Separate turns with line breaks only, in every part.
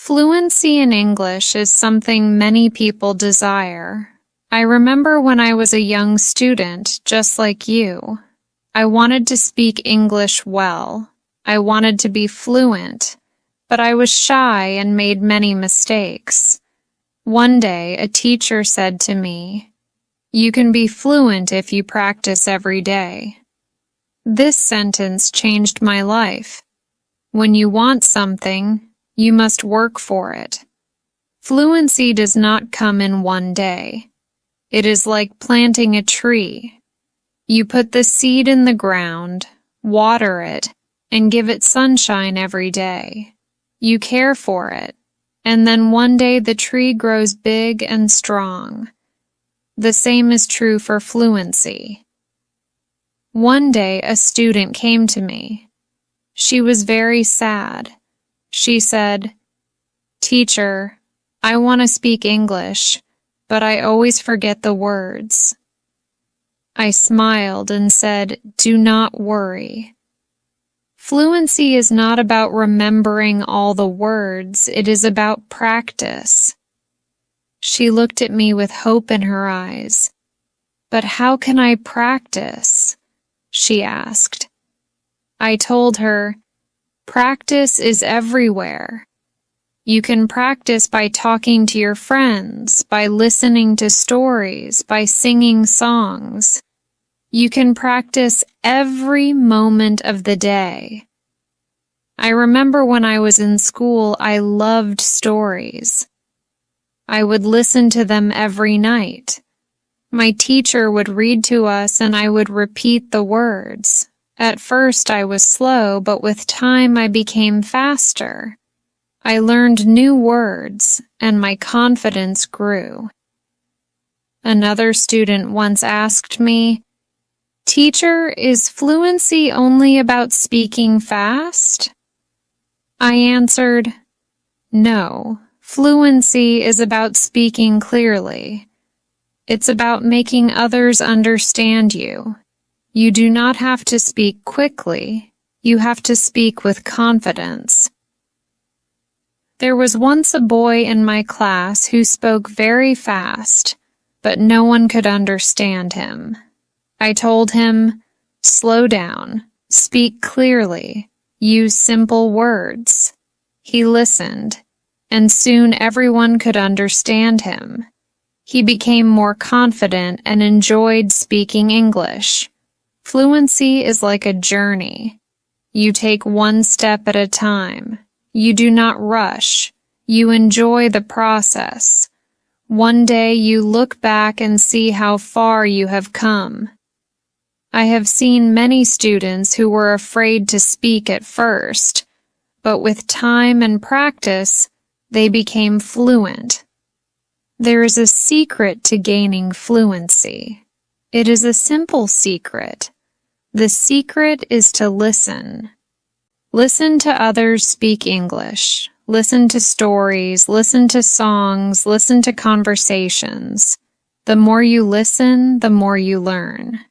Fluency in English is something many people desire. I remember when I was a young student, just like you. I wanted to speak English well. I wanted to be fluent, but I was shy and made many mistakes. One day, a teacher said to me, "You can be fluent if you practice every day." This sentence changed my life. When you want something, you must work for it. Fluency does not come in one day. It is like planting a tree. You put the seed in the ground, water it, and give it sunshine every day. You care for it, and then one day the tree grows big and strong. The same is true for fluency. One day a student came to me. She was very sad. She said, "Teacher, I want to speak English, but I always forget the words." I smiled and said, "Do not worry." Fluency is not about remembering all the words, it is about practice. She looked at me with hope in her eyes. "But how can I practice?" she asked. I told her, "Practice is everywhere. You can practice by talking to your friends, by listening to stories, by singing songs. You can practice every moment of the day." I remember when I was in school, I loved stories. I would listen to them every night. My teacher would read to us and I would repeat the words. At first I was slow, but with time I became faster. I learned new words, and my confidence grew. Another student once asked me, "Teacher, is fluency only about speaking fast?" I answered, "No, fluency is about speaking clearly. It's about making others understand you. You do not have to speak quickly, you have to speak with confidence." There was once a boy in my class who spoke very fast, but no one could understand him. I told him, "Slow down, speak clearly, use simple words." He listened, and soon everyone could understand him. He became more confident and enjoyed speaking English. Fluency is like a journey. You take one step at a time. You do not rush. You enjoy the process. One day you look back and see how far you have come. I have seen many students who were afraid to speak at first, but with time and practice, they became fluent. There is a secret to gaining fluency. It is a simple secret. The secret is to listen. Listen to others speak English. Listen to stories, listen to songs, listen to conversations. The more you listen, the more you learn.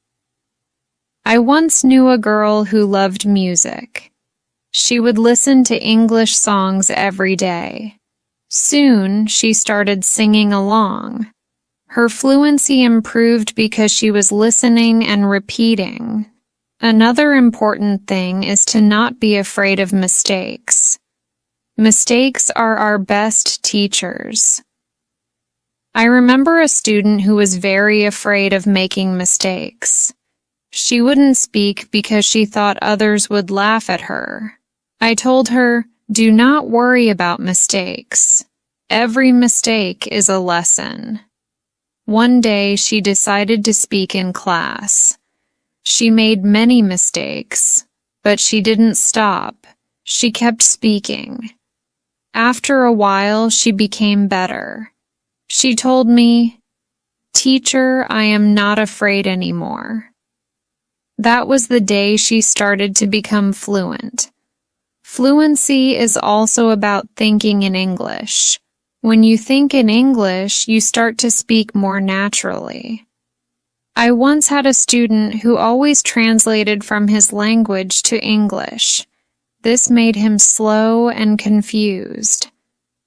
I once knew a girl who loved music. She would listen to English songs every day. Soon, she started singing along. Her fluency improved because she was listening and repeating. Another important thing is to not be afraid of mistakes. Mistakes are our best teachers. I remember a student who was very afraid of making mistakes. She wouldn't speak because she thought others would laugh at her. I told her, "Do not worry about mistakes. Every mistake is a lesson." One day she decided to speak in class. She made many mistakes, but she didn't stop. She kept speaking. After a while, she became better. She told me, "Teacher, I am not afraid anymore." That was the day she started to become fluent. Fluency is also about thinking in English. When you think in English, you start to speak more naturally. I once had a student who always translated from his language to English. This made him slow and confused.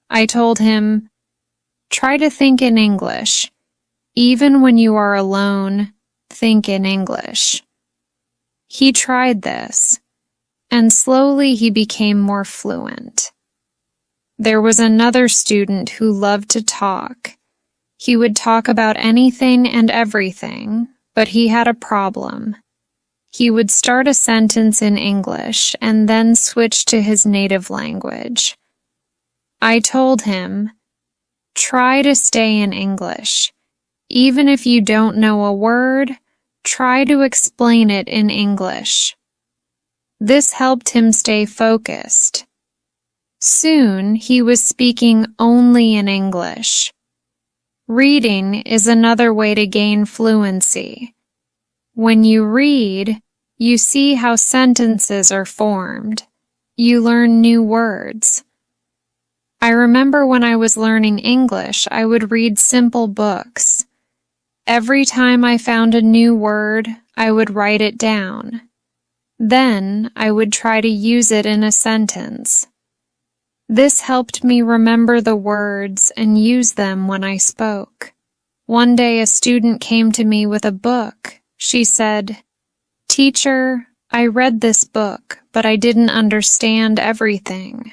I told him, "Try to think in English. Even when you are alone, think in English." He tried this, and slowly he became more fluent. There was another student who loved to talk. He would talk about anything and everything, but he had a problem. He would start a sentence in English and then switch to his native language. I told him, "Try to stay in English. Even if you don't know a word, try to explain it in English." This helped him stay focused. Soon, he was speaking only in English. Reading is another way to gain fluency. When you read, you see how sentences are formed. You learn new words. I remember when I was learning English, I would read simple books. Every time I found a new word, I would write it down. Then I would try to use it in a sentence. This helped me remember the words and use them when I spoke. One day a student came to me with a book. She said, "Teacher, I read this book, but I didn't understand everything."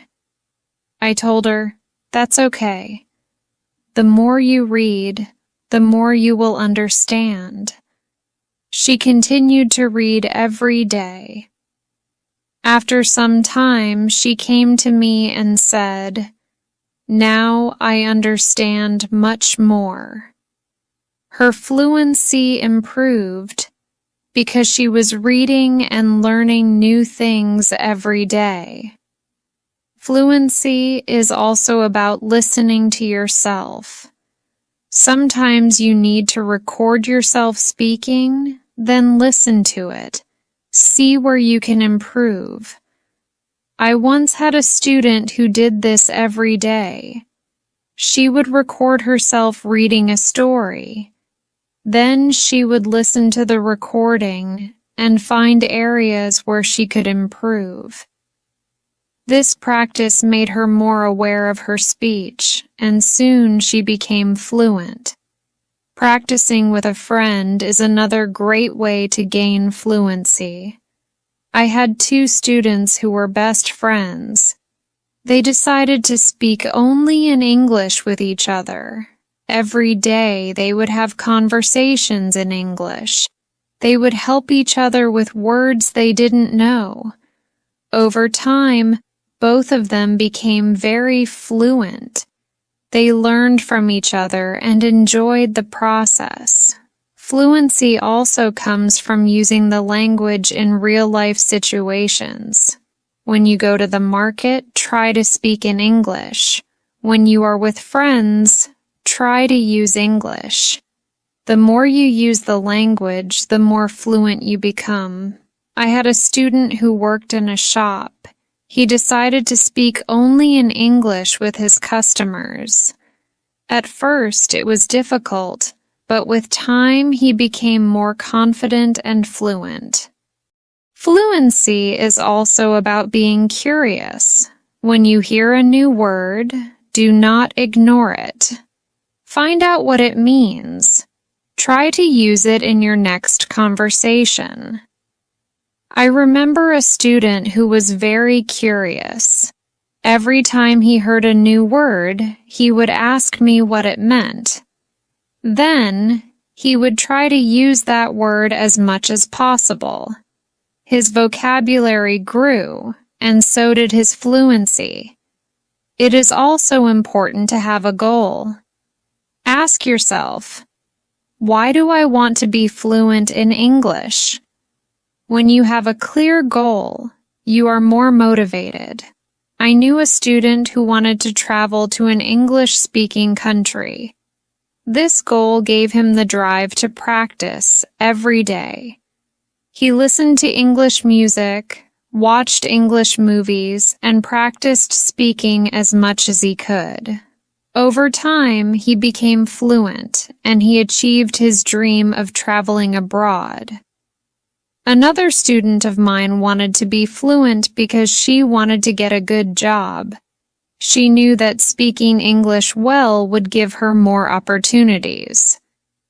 I told her, "That's okay. The more you read, the more you will understand." She continued to read every day. After some time, she came to me and said, "Now I understand much more." Her fluency improved because she was reading and learning new things every day. Fluency is also about listening to yourself. Sometimes you need to record yourself speaking, then listen to it. See where you can improve. I once had a student who did this every day. She would record herself reading a story. Then she would listen to the recording and find areas where she could improve. This practice made her more aware of her speech, and soon she became fluent. Practicing with a friend is another great way to gain fluency. I had 2 students who were best friends. They decided to speak only in English with each other. Every day they would have conversations in English. They would help each other with words they didn't know. Over time, both of them became very fluent. They learned from each other and enjoyed the process. Fluency also comes from using the language in real-life situations. When you go to the market, try to speak in English. When you are with friends, try to use English. The more you use the language, the more fluent you become. I had a student who worked in a shop. He decided to speak only in English with his customers. At first, it was difficult, but with time, he became more confident and fluent. Fluency is also about being curious. When you hear a new word, do not ignore it. Find out what it means. Try to use it in your next conversation. I remember a student who was very curious. Every time he heard a new word, he would ask me what it meant. Then, he would try to use that word as much as possible. His vocabulary grew, and so did his fluency. It is also important to have a goal. Ask yourself, why do I want to be fluent in English? When you have a clear goal, you are more motivated. I knew a student who wanted to travel to an English-speaking country. This goal gave him the drive to practice every day. He listened to English music, watched English movies, and practiced speaking as much as he could. Over time, he became fluent, and he achieved his dream of traveling abroad. Another student of mine wanted to be fluent because she wanted to get a good job. She knew that speaking English well would give her more opportunities.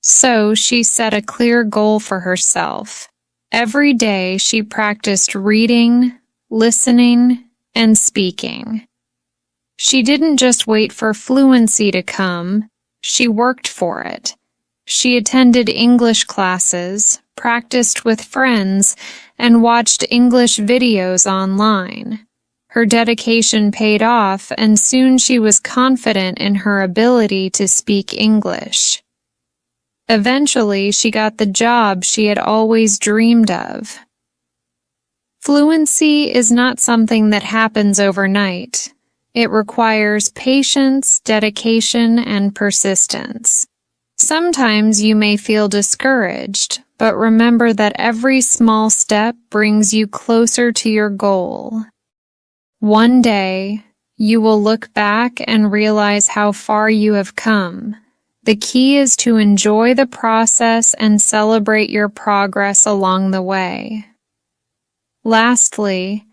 So she set a clear goal for herself. Every day she practiced reading, listening, and speaking. She didn't just wait for fluency to come, she worked for it. She attended English classes, practiced with friends, and watched English videos online. Her dedication paid off, and soon she was confident in her ability to speak English. Eventually, she got the job she had always dreamed of. Fluency is not something that happens overnight. It requires patience, dedication, and persistence. Sometimes you may feel discouraged, but remember that every small step brings you closer to your goal. One day, you will look back and realize how far you have come. The key is to enjoy the process and celebrate your progress along the way. Lastly,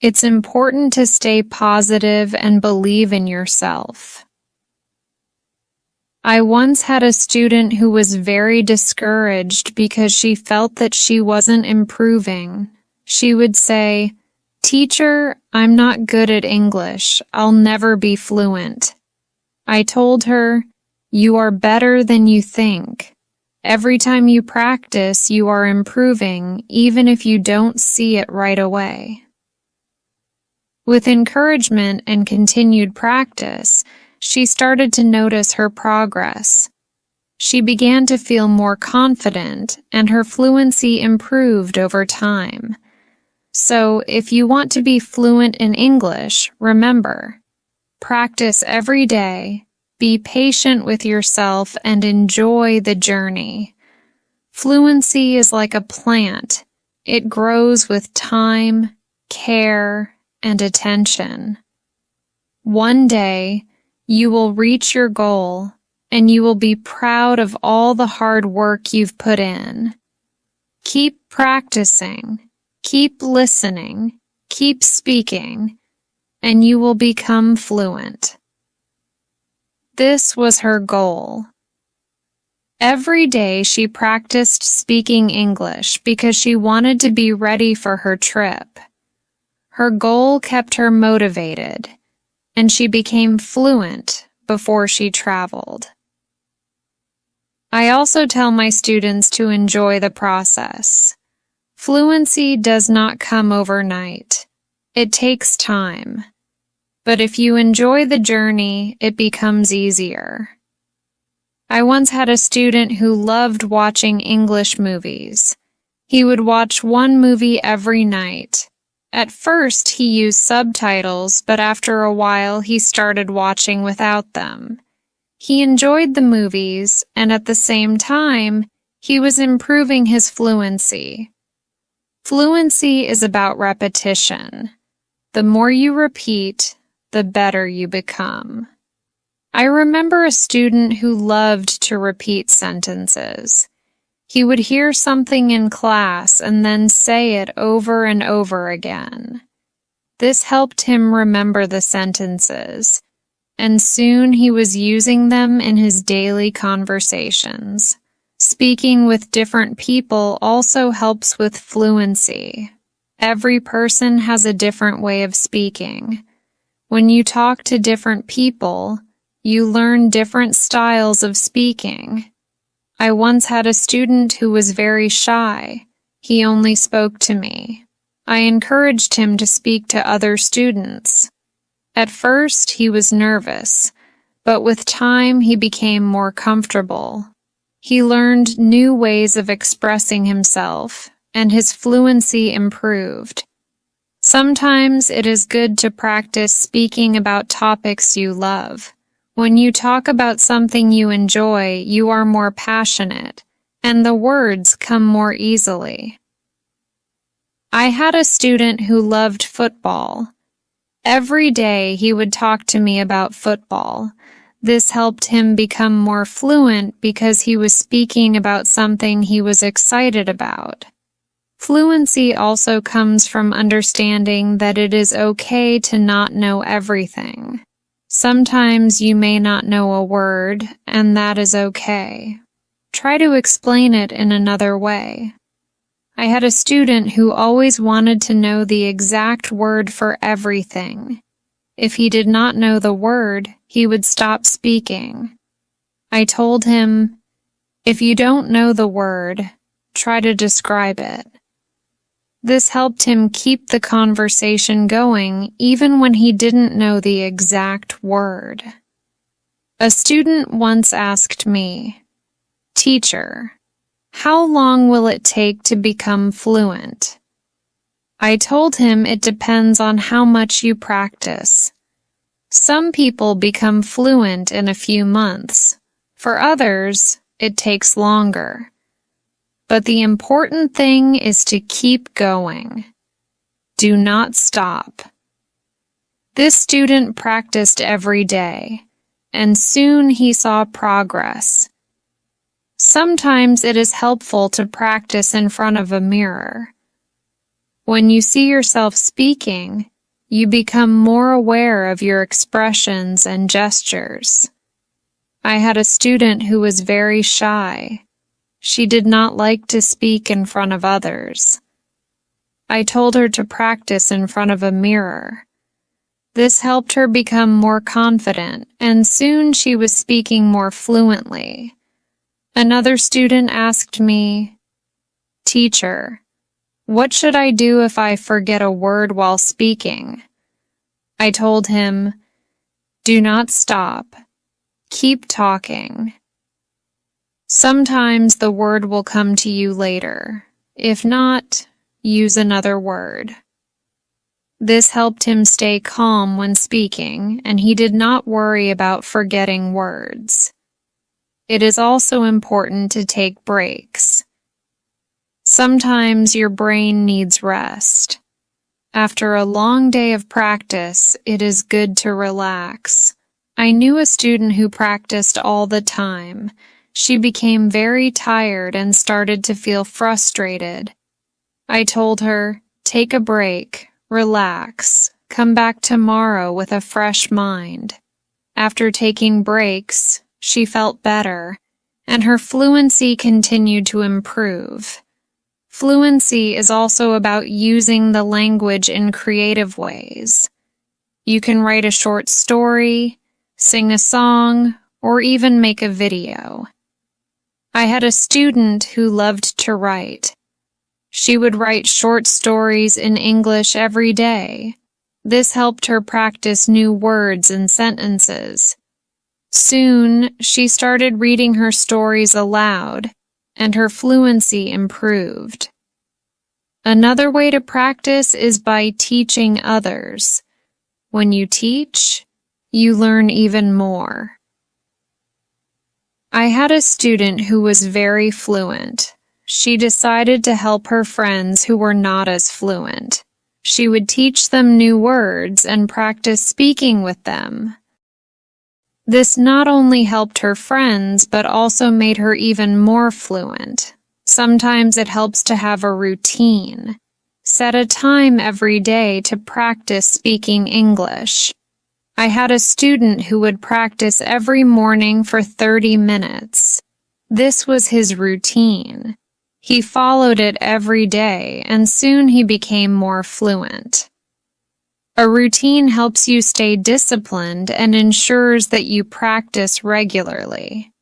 it's important to stay positive and believe in yourself. I once had a student who was very discouraged because she felt that she wasn't improving. She would say, "Teacher, I'm not good at English. I'll never be fluent." I told her, "You are better than you think. Every time you practice, you are improving, even if you don't see it right away." With encouragement and continued practice, she started to notice her progress. She began to feel more confident, and her fluency improved over time. So, if you want to be fluent in English, remember, practice every day. Be patient with yourself and enjoy the journey. Fluency is like a plant. It grows with time, care, and attention. One day, you will reach your goal, and you will be proud of all the hard work you've put in. Keep practicing, keep listening, keep speaking, and you will become fluent. This was her goal. Every day she practiced speaking English because she wanted to be ready for her trip. Her goal kept her motivated, and she became fluent before she traveled. I also tell my students to enjoy the process. Fluency does not come overnight. It takes time. But if you enjoy the journey, it becomes easier. I once had a student who loved watching English movies. He would watch one movie every night. At first, he used subtitles, but after a while, he started watching without them. He enjoyed the movies, and at the same time, he was improving his fluency. Fluency is about repetition. The more you repeat, the better you become. I remember a student who loved to repeat sentences. He would hear something in class and then say it over and over again. This helped him remember the sentences, and soon he was using them in his daily conversations. Speaking with different people also helps with fluency. Every person has a different way of speaking. When you talk to different people, you learn different styles of speaking. I once had a student who was very shy. He only spoke to me. I encouraged him to speak to other students. At first, he was nervous, but with time, he became more comfortable. He learned new ways of expressing himself, and his fluency improved. Sometimes it is good to practice speaking about topics you love. When you talk about something you enjoy, you are more passionate, and the words come more easily. I had a student who loved football. Every day he would talk to me about football. This helped him become more fluent because he was speaking about something he was excited about. Fluency also comes from understanding that it is okay to not know everything. Sometimes you may not know a word, and that is okay. Try to explain it in another way. I had a student who always wanted to know the exact word for everything. If he did not know the word, he would stop speaking. I told him, if you don't know the word, try to describe it. This helped him keep the conversation going even when he didn't know the exact word. A student once asked me, "Teacher, how long will it take to become fluent?" I told him it depends on how much you practice. Some people become fluent in a few months. For others, it takes longer. But the important thing is to keep going. Do not stop. This student practiced every day, and soon he saw progress. Sometimes it is helpful to practice in front of a mirror. When you see yourself speaking, you become more aware of your expressions and gestures. I had a student who was very shy. She did not like to speak in front of others. I told her to practice in front of a mirror. This helped her become more confident, and soon she was speaking more fluently. Another student asked me, "Teacher, what should I do if I forget a word while speaking?" I told him, "Do not stop. Keep talking. Sometimes the word will come to you later. If not, use another word." This helped him stay calm when speaking, and he did not worry about forgetting words. It is also important to take breaks. Sometimes your brain needs rest. After a long day of practice, it is good to relax. I knew a student who practiced all the time. She became very tired and started to feel frustrated. I told her, "Take a break, relax, come back tomorrow with a fresh mind." After taking breaks, she felt better, and her fluency continued to improve. Fluency is also about using the language in creative ways. You can write a short story, sing a song, or even make a video. I had a student who loved to write. She would write short stories in English every day. This helped her practice new words and sentences. Soon, she started reading her stories aloud, and her fluency improved. Another way to practice is by teaching others. When you teach, you learn even more. I had a student who was very fluent. She decided to help her friends who were not as fluent. She would teach them new words and practice speaking with them. This not only helped her friends, but also made her even more fluent. Sometimes it helps to have a routine. Set a time every day to practice speaking English. I had a student who would practice every morning for 30 minutes. This was his routine. He followed it every day, and soon he became more fluent. A routine helps you stay disciplined and ensures that you practice regularly.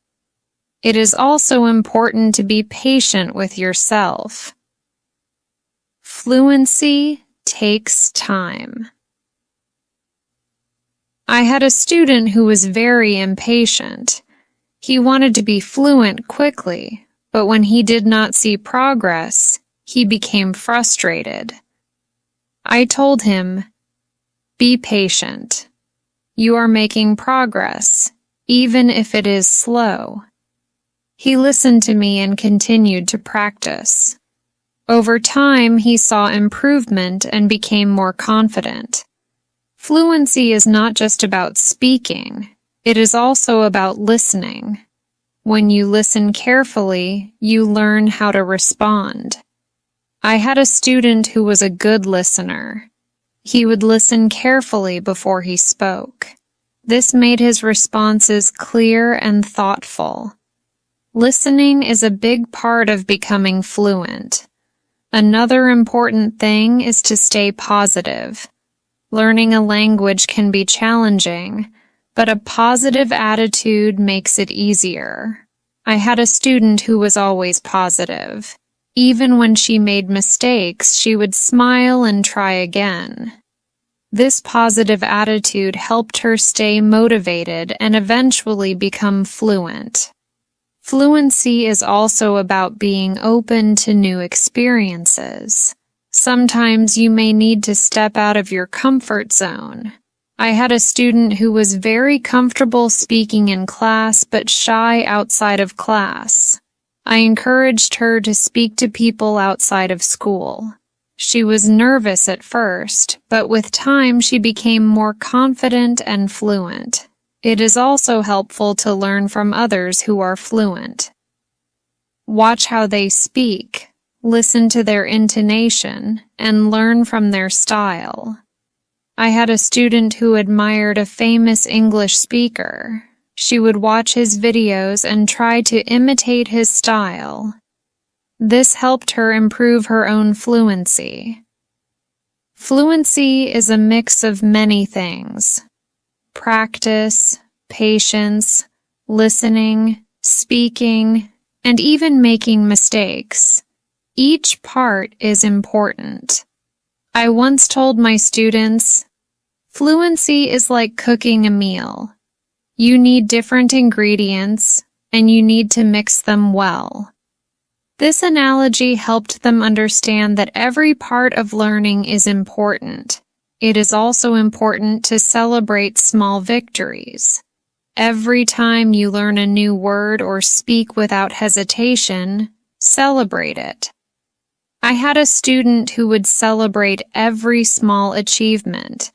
It is also important to be patient with yourself. Fluency takes time. I had a student who was very impatient. He wanted to be fluent quickly, but when he did not see progress, he became frustrated. I told him, "Be patient. You are making progress, even if it is slow." He listened to me and continued to practice. Over time, he saw improvement and became more confident. Fluency is not just about speaking, it is also about listening. When you listen carefully, you learn how to respond. I had a student who was a good listener. He would listen carefully before he spoke. This made his responses clear and thoughtful. Listening is a big part of becoming fluent. Another important thing is to stay positive. Learning a language can be challenging, but a positive attitude makes it easier. I had a student who was always positive. Even when she made mistakes, she would smile and try again. This positive attitude helped her stay motivated and eventually become fluent. Fluency is also about being open to new experiences. Sometimes you may need to step out of your comfort zone. I had a student who was very comfortable speaking in class but shy outside of class. I encouraged her to speak to people outside of school. She was nervous at first, but with time she became more confident and fluent. It is also helpful to learn from others who are fluent. Watch how they speak, listen to their intonation, and learn from their style. I had a student who admired a famous English speaker. She would watch his videos and try to imitate his style. This helped her improve her own fluency. Fluency is a mix of many things: practice, patience, listening, speaking, and even making mistakes. Each part is important. I once told my students, fluency is like cooking a meal. You need different ingredients, and you need to mix them well. This analogy helped them understand that every part of learning is important. It is also important to celebrate small victories. Every time you learn a new word or speak without hesitation, celebrate it. I had a student who would celebrate every small achievement.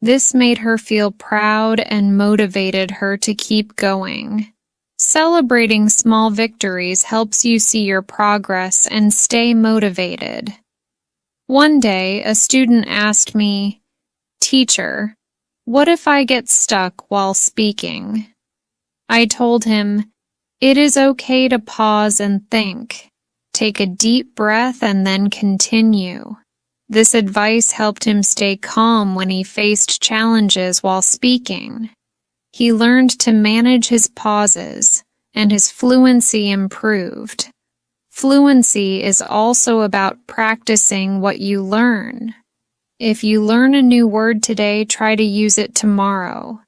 This made her feel proud and motivated her to keep going. Celebrating small victories helps you see your progress and stay motivated. One day, a student asked me, "Teacher, what if I get stuck while speaking?" I told him, "It is okay to pause and think. Take a deep breath and then continue." This advice helped him stay calm when he faced challenges while speaking. He learned to manage his pauses, and his fluency improved. Fluency is also about practicing what you learn. If you learn a new word today, try to use it tomorrow.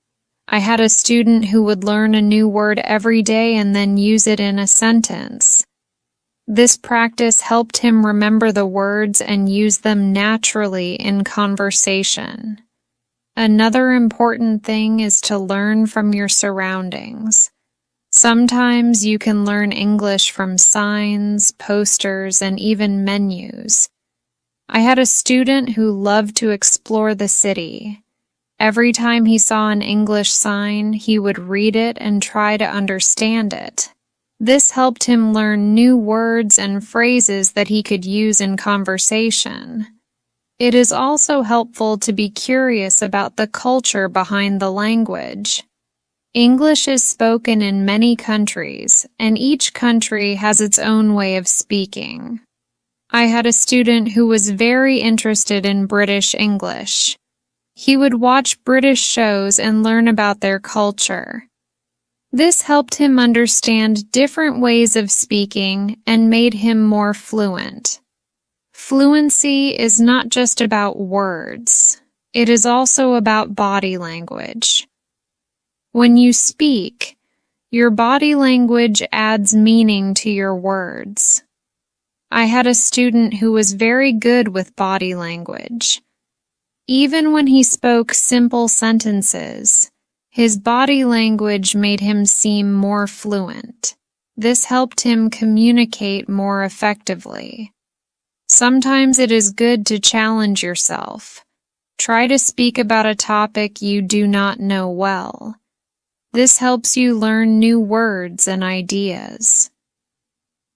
I had a student who would learn a new word every day and then use it in a sentence. This practice helped him remember the words and use them naturally in conversation. Another important thing is to learn from your surroundings. Sometimes you can learn English from signs, posters, and even menus. I had a student who loved to explore the city. Every time he saw an English sign, he would read it and try to understand it. This helped him learn new words and phrases that he could use in conversation. It is also helpful to be curious about the culture behind the language. English is spoken in many countries, and each country has its own way of speaking. I had a student who was very interested in British English. He would watch British shows and learn about their culture. This helped him understand different ways of speaking and made him more fluent. Fluency is not just about words. It is also about body language. When you speak, your body language adds meaning to your words. I had a student who was very good with body language. Even when he spoke simple sentences, his body language made him seem more fluent. This helped him communicate more effectively. Sometimes it is good to challenge yourself. Try to speak about a topic you do not know well. This helps you learn new words and ideas.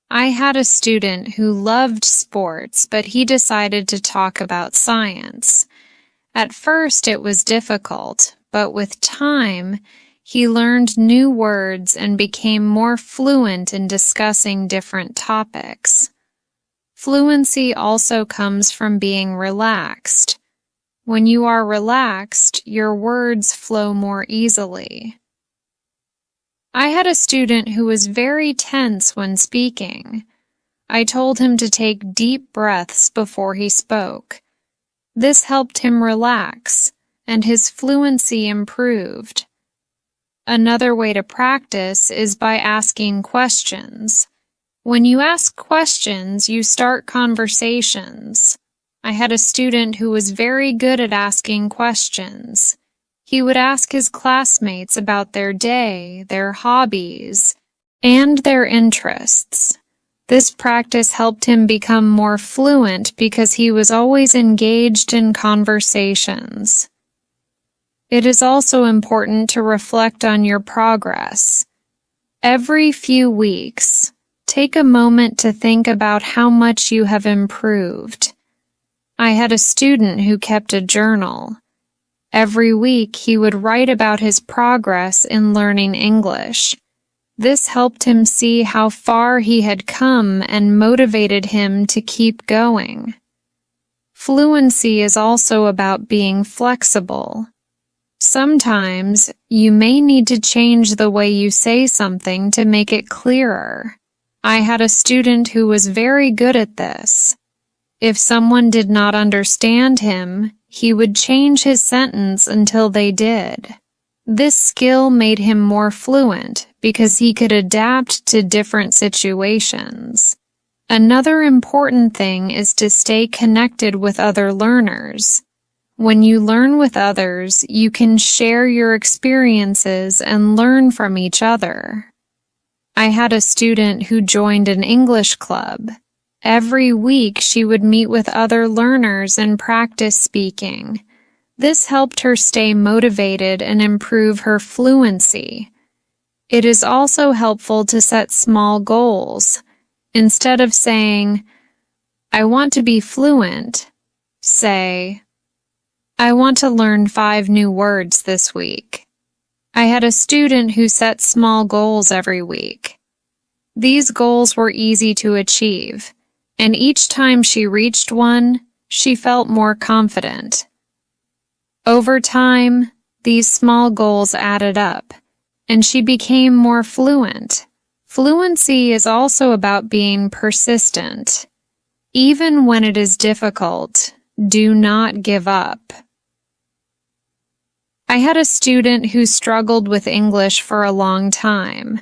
I had a student who loved sports, but he decided to talk about science. At first, it was difficult, but with time, he learned new words and became more fluent in discussing different topics. Fluency also comes from being relaxed. When you are relaxed, your words flow more easily. I had a student who was very tense when speaking. I told him to take deep breaths before he spoke. This helped him relax, and his fluency improved. Another way to practice is by asking questions. When you ask questions, you start conversations. I had a student who was very good at asking questions. He would ask his classmates about their day, their hobbies, and their interests. This practice helped him become more fluent because he was always engaged in conversations. It is also important to reflect on your progress. Every few weeks, take a moment to think about how much you have improved. I had a student who kept a journal. Every week, he would write about his progress in learning English. This helped him see how far he had come and motivated him to keep going. Fluency is also about being flexible. Sometimes, you may need to change the way you say something to make it clearer. I had a student who was very good at this. If someone did not understand him, he would change his sentence until they did. This skill made him more fluent because he could adapt to different situations. Another important thing is to stay connected with other learners. When you learn with others, you can share your experiences and learn from each other. I had a student who joined an English club. Every week she would meet with other learners and practice speaking. This helped her stay motivated and improve her fluency. It is also helpful to set small goals. Instead of saying, "I want to be fluent," say, "I want to learn 5 new words this week." I had a student who set small goals every week. These goals were easy to achieve, and each time she reached one, she felt more confident. Over time, these small goals added up, and she became more fluent. Fluency is also about being persistent. Even when it is difficult, do not give up. I had a student who struggled with English for a long time.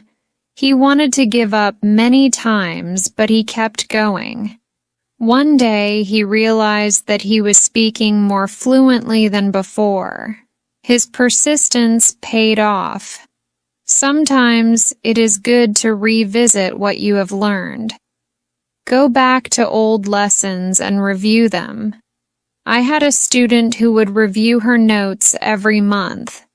He wanted to give up many times, but he kept going. One day, he realized that he was speaking more fluently than before. His persistence paid off. Sometimes it is good to revisit what you have learned. Go back to old lessons and review them. I had a student who would review her notes every month.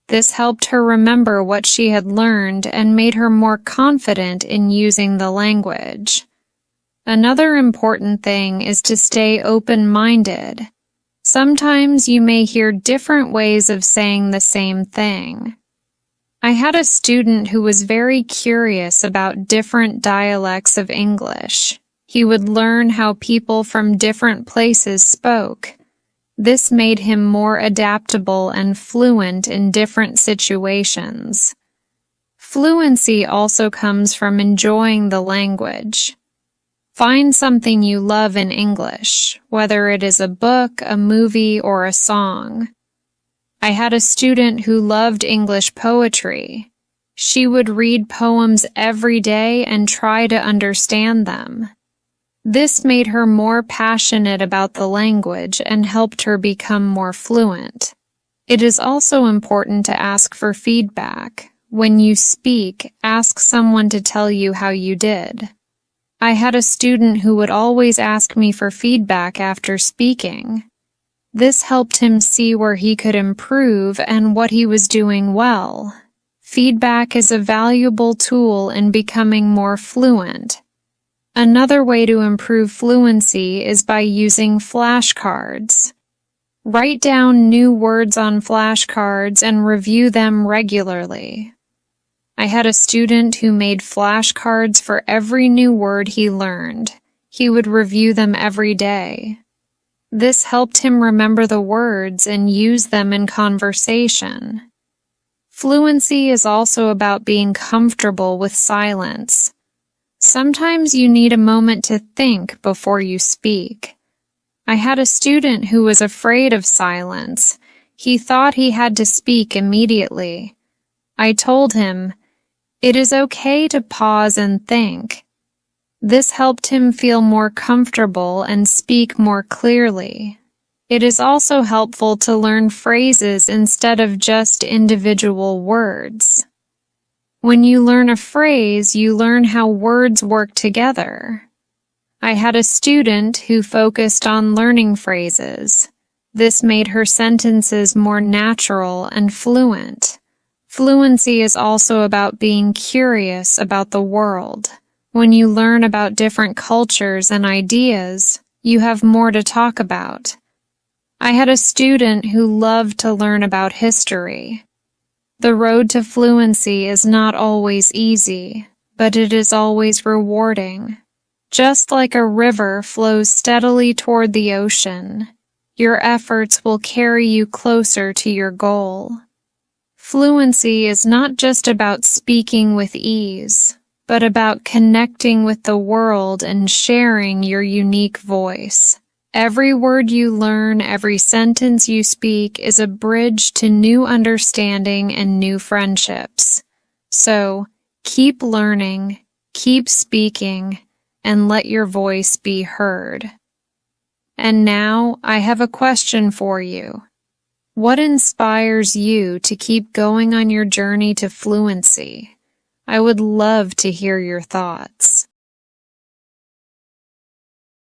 This helped her remember what she had learned and made her more confident in using the language. Another important thing is to stay open-minded. Sometimes you may hear different ways of saying the same thing. I had a student who was very curious about different dialects of English. He would learn how people from different places spoke. This made him more adaptable and fluent in different situations. Fluency also comes from enjoying the language. Find something you love in English, whether it is a book, a movie, or a song. I had a student who loved English poetry. She would read poems every day and try to understand them. This made her more passionate about the language and helped her become more fluent. It is also important to ask for feedback. When you speak, ask someone to tell you how you did. I had a student who would always ask me for feedback after speaking. This helped him see where he could improve and what he was doing well. Feedback is a valuable tool in becoming more fluent. Another way to improve fluency is by using flashcards. Write down new words on flashcards and review them regularly. I had a student who made flashcards for every new word he learned. He would review them every day. This helped him remember the words and use them in conversation. Fluency is also about being comfortable with silence. Sometimes you need a moment to think before you speak. I had a student who was afraid of silence. He thought he had to speak immediately. I told him, "It is okay to pause and think." This helped him feel more comfortable and speak more clearly. It is also helpful to learn phrases instead of just individual words. When you learn a phrase, you learn how words work together. I had a student who focused on learning phrases. This made her sentences more natural and fluent. Fluency is also about being curious about the world. When you learn about different cultures and ideas, you have more to talk about. I had a student who loved to learn about history. The road to fluency is not always easy, but it is always rewarding. Just like a river flows steadily toward the ocean, your efforts will carry you closer to your goal. Fluency is not just about speaking with ease, but about connecting with the world and sharing your unique voice. Every word you learn, every sentence you speak is a bridge to new understanding and new friendships. So, keep learning, keep speaking, and let your voice be heard. And now, I have a question for you. What inspires you to keep going on your journey to fluency? I would love to hear your thoughts.